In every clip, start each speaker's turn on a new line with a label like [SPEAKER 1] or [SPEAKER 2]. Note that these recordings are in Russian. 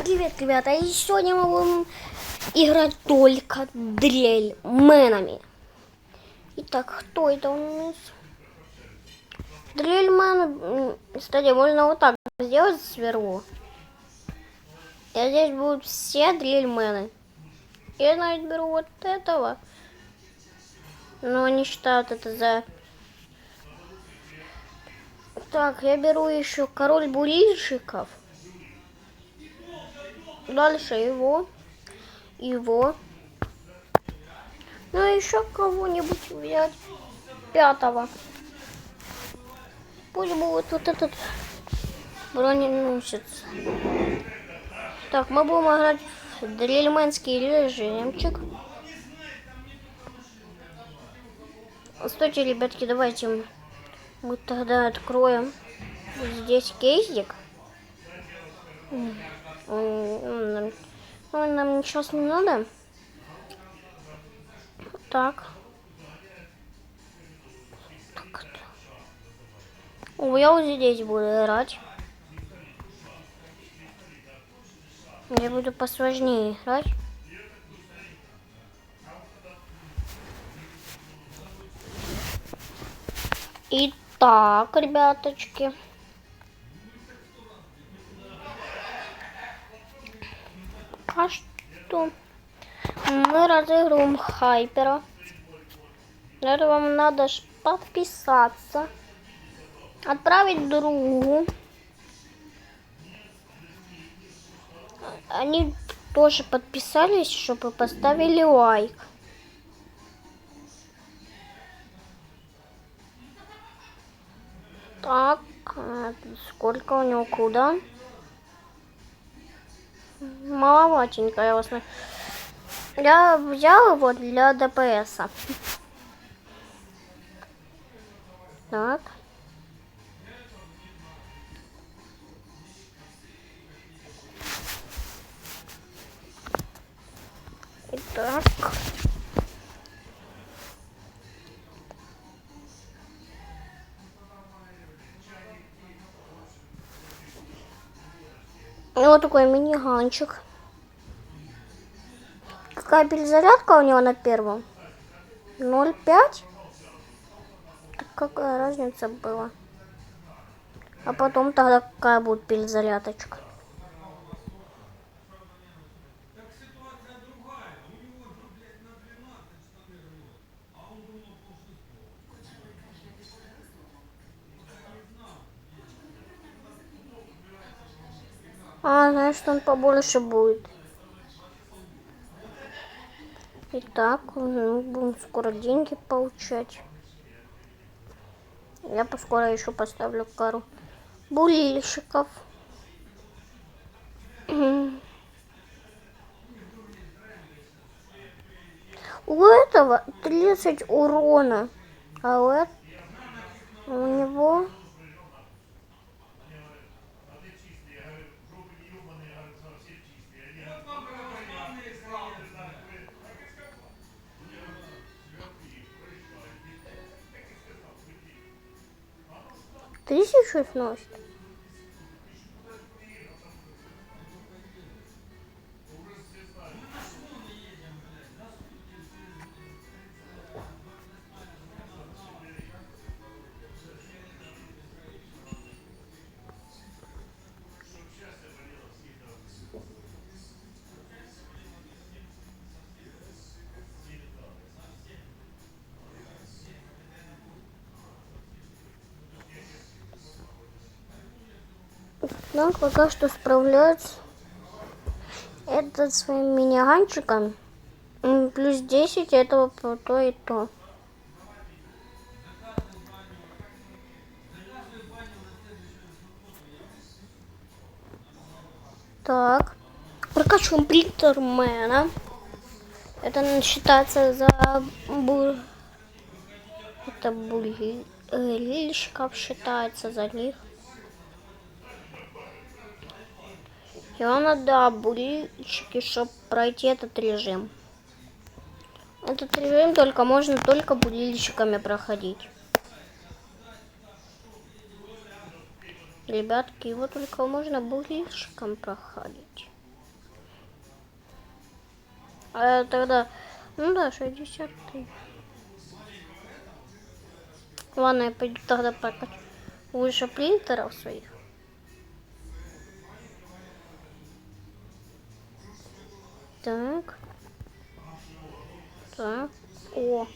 [SPEAKER 1] Привет, ребята! И сегодня мы будем играть только дрельменами. Итак, кто это у нас? Дрельмен. Кстати, можно вот так сделать сверху. И здесь будут все дрельмены. Я, наверное, беру вот этого. Но они считают это за... Так, я беру еще король бурильщиков. Дальше его. Ну и еще кого-нибудь взять. Пятого. Пусть будет вот этот броненосец. Так, мы будем играть в дрельменский режимчик. Стойте, ребятки, давайте мы тогда откроем здесь кейсик. Нам сейчас не надо. Так. О, я вот здесь буду играть. Я буду посложнее играть. Итак, ребяточки. Пока что мы разыгрываем хайпера. Для этого вам надо подписаться, отправить другу. Они тоже подписались, чтобы поставили лайк. Так, сколько у него куда? Маловатенько, я вас... Я взял его для ДПС. Так. Итак. Вот такой мини-ганчик. Какая перезарядка у него на первом? 0,5? Так какая разница была? А потом тогда какая будет перезарядочка? Знаешь, что он побольше будет. Итак, будем скоро деньги получать. Я поскоро еще поставлю кару булильщиков. У этого 30 урона, а у него... Тысячу сносит. Так, пока что справляется этот своим мини-ганчиком. Плюс 10 этого по то и то. Так, прокачиваем Блиттермена. Это считается за это булильщиков считается за них. И вам надо булильщики, чтобы пройти этот режим. Этот режим можно только булильщиками проходить. Ребятки, его только можно булильщиком проходить. Тогда, ну да, 60 000. Ладно, я пойду тогда прокачу выше принтеров своих. Так. Так. О.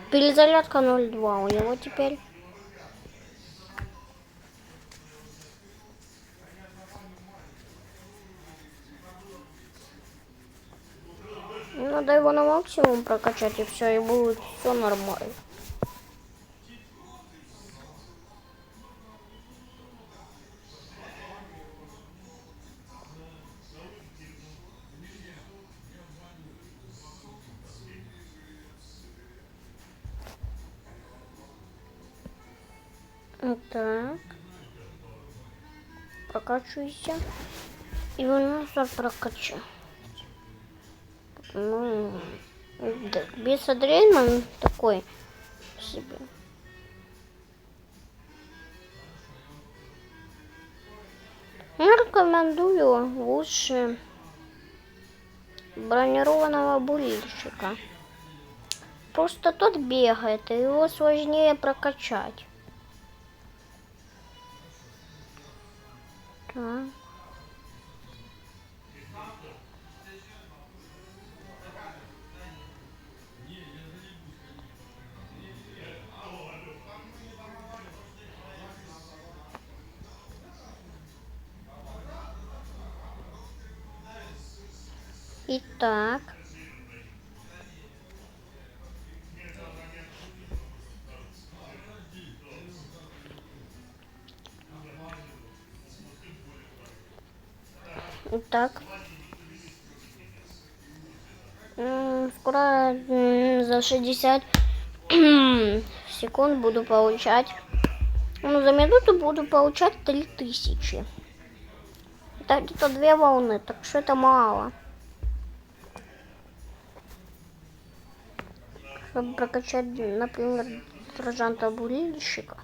[SPEAKER 1] Перезарядка 0,2 у него теперь. Надо его на максимум прокачать, и все, и будет все нормально. Так. Прокачивайся. И у нас прокачу. Ну, да, без Адрейман такой себе. Я рекомендую лучше бронированного бурильщика. Просто тот бегает, и его сложнее прокачать. Так. Итак. Итак. Скоро за 60 секунд буду получать. Ну, за минуту буду получать 3000. Это где-то 2 волны, так что это мало. Чтобы прокачать, например, сержанта бурильщика.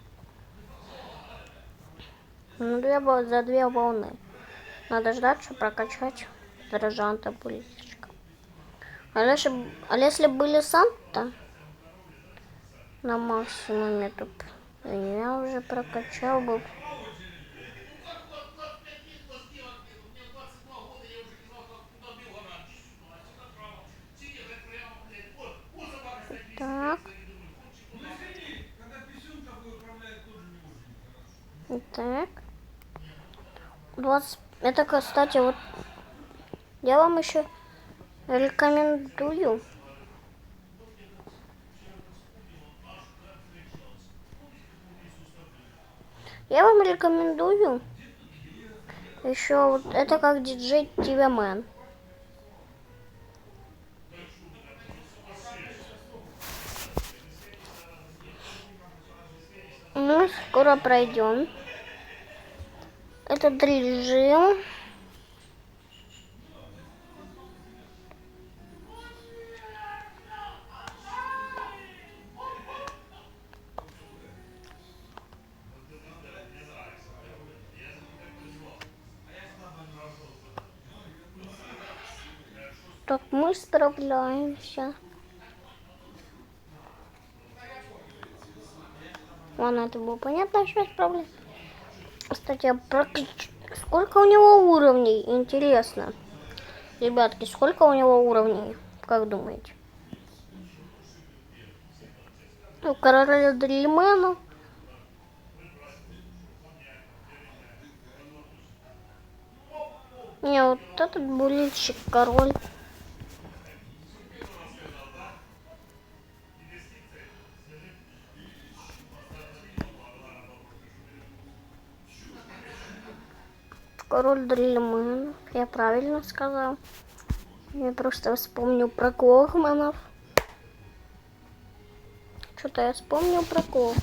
[SPEAKER 1] Ну, за 2 волны. Надо ждать, чтобы прокачать сержанта бурильщика. А если были Санта на максимуме, то я уже прокачал бы. Так. Так. 20. Это, кстати, вот я вам еще рекомендую. Я вам рекомендую еще вот это как диджей TV-Man. Мы скоро пройдем этот режим. Так, мы справляемся. Ладно, это было понятно, что справляемся. Кстати, сколько у него уровней? Интересно. Ребятки, сколько у него уровней? Как думаете? У короля Дрильмена. Не, вот этот бурильщик король. Король Дрильмен. Я правильно сказал. Я просто вспомнил про Клохманов. Что-то я вспомнил про Клох.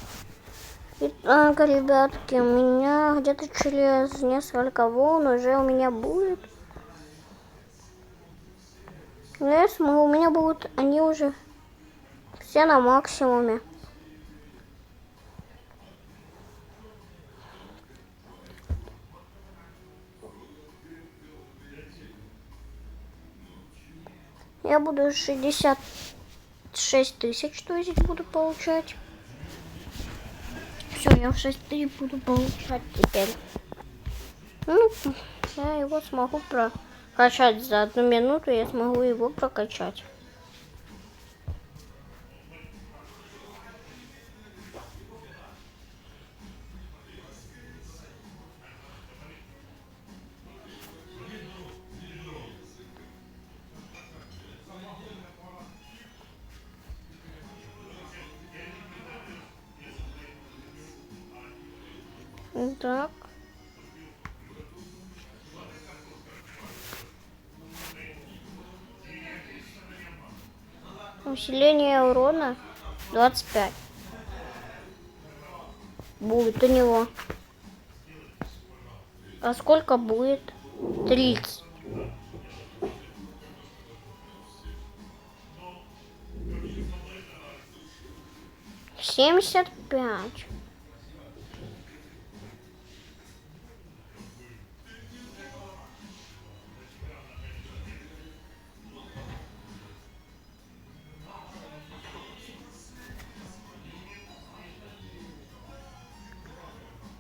[SPEAKER 1] Итак, ребятки, у меня где-то через несколько волн уже у меня будет Я смогу, у меня будут, они уже все на максимуме. Я буду 66 тысяч, что я здесь буду получать. Все, я в 6 тысяч буду получать теперь. Ну, я его смогу прокачать за 1 минуту, я смогу его прокачать. Так. Усиление урона 25. Будет у него. А сколько будет? 30. 75.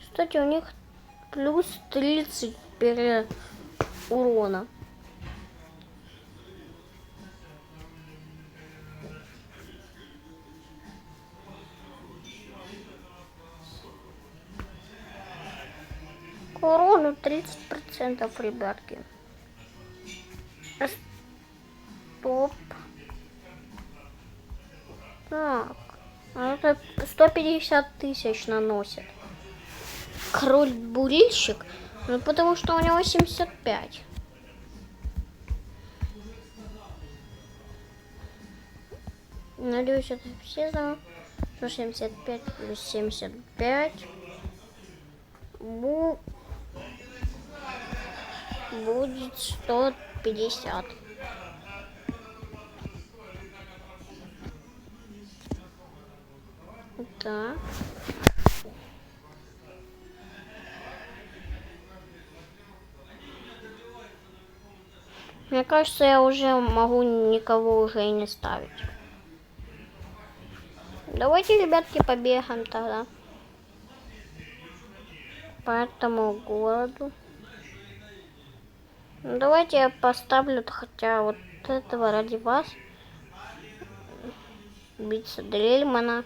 [SPEAKER 1] Кстати, у них плюс 30 урона. К урону 30%, ребятки. Стоп. Так. А это 150 тысяч наносит. Король-бурильщик. Ну, потому что у него 75. Надеюсь, это все знают. 175 плюс 75. Будет 150. Так. Мне кажется, я уже могу никого уже и не ставить. Давайте, ребятки, побегаем тогда по этому городу. Давайте я поставлю хотя вот этого ради вас. Биться Дрельмана.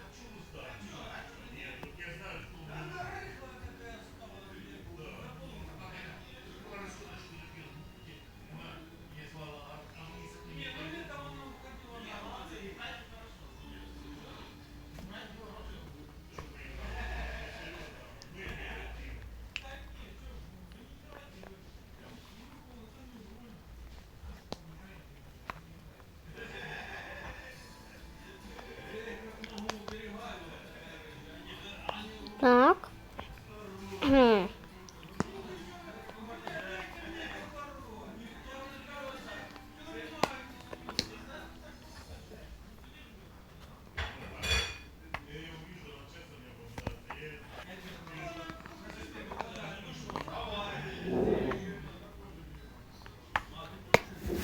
[SPEAKER 1] Так.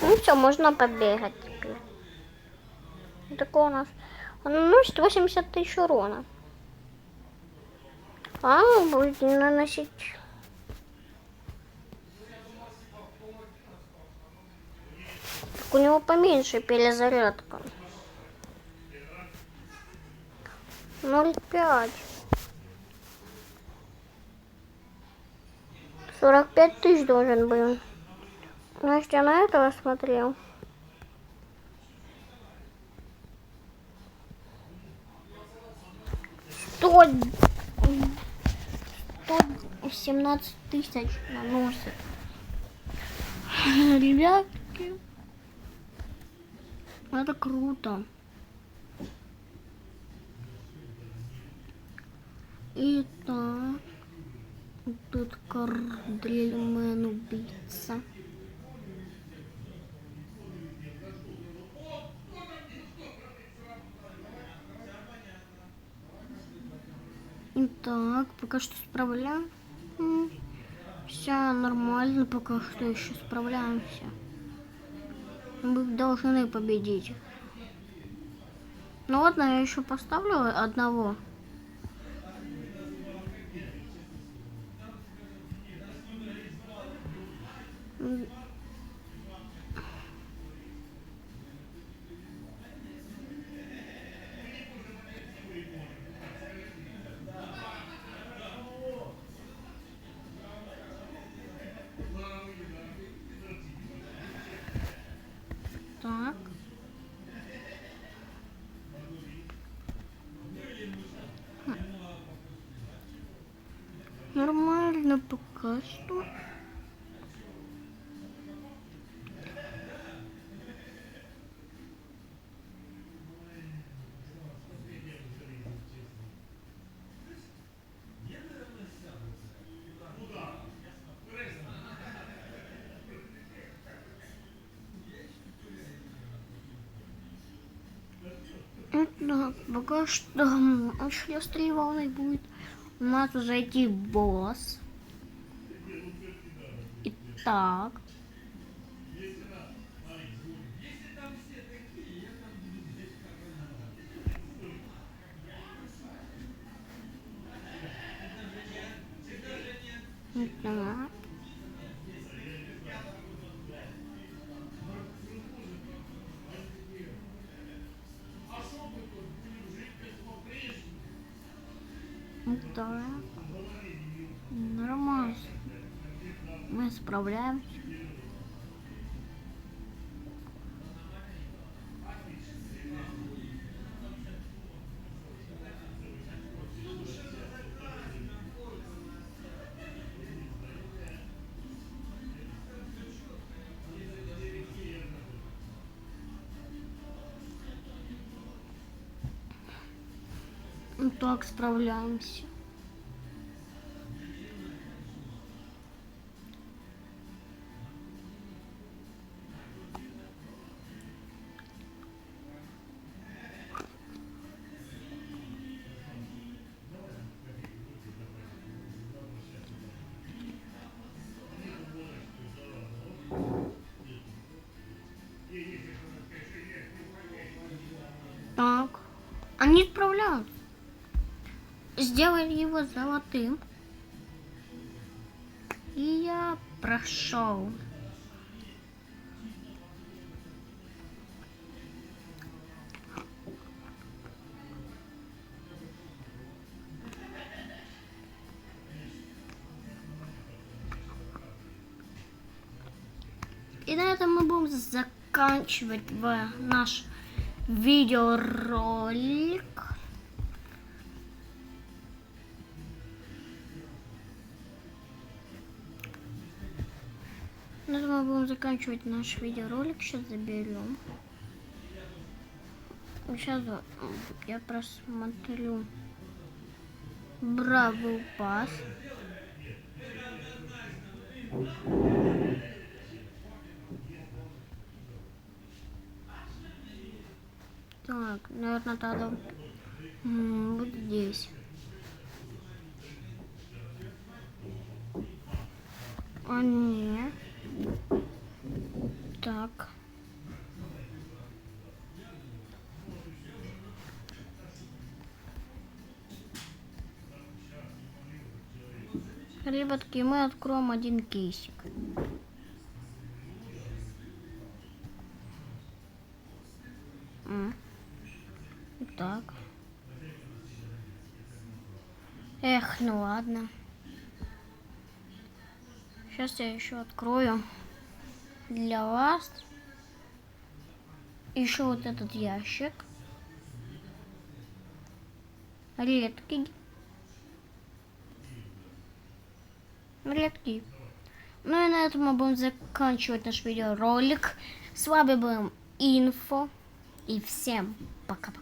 [SPEAKER 1] Ну все, можно побегать теперь. Такое у нас. Он наносит 80 тысяч урона. А будет наносить. Так у него поменьше перезарядка. 0,5. 45 тысяч должен был. Значит, я на этого смотрел. Сто 117 тысяч наносит. Ребятки. Это круто. Итак. Тут Дрельмен убийца. Так, пока что справляем. Все нормально, пока что еще справляемся. Мы должны победить. Ну ладно, я еще поставлю одного. Так. Нормально пока что. Так, пока что еще 3 волны будет. У нас уже идти босс. Итак. Так. Так. Нормально. Мы справляемся. Так, справляемся. Так. Они справляются. Сделали его золотым. И я прошел. И на этом мы будем заканчивать наш видеоролик. На этом мы будем заканчивать наш видеоролик. Сейчас заберем. Сейчас я просмотрю Бравл Пасс. Так, наверное, тогда вот здесь. А нет. Так. Ребятки, мы откроем один кейсик. Так. Эх, ну ладно. Сейчас я еще открою для вас еще вот этот ящик. Редкий. Редкий. Ну и на этом мы будем заканчивать наш видеоролик. С вами был Инфо. И всем пока-пока.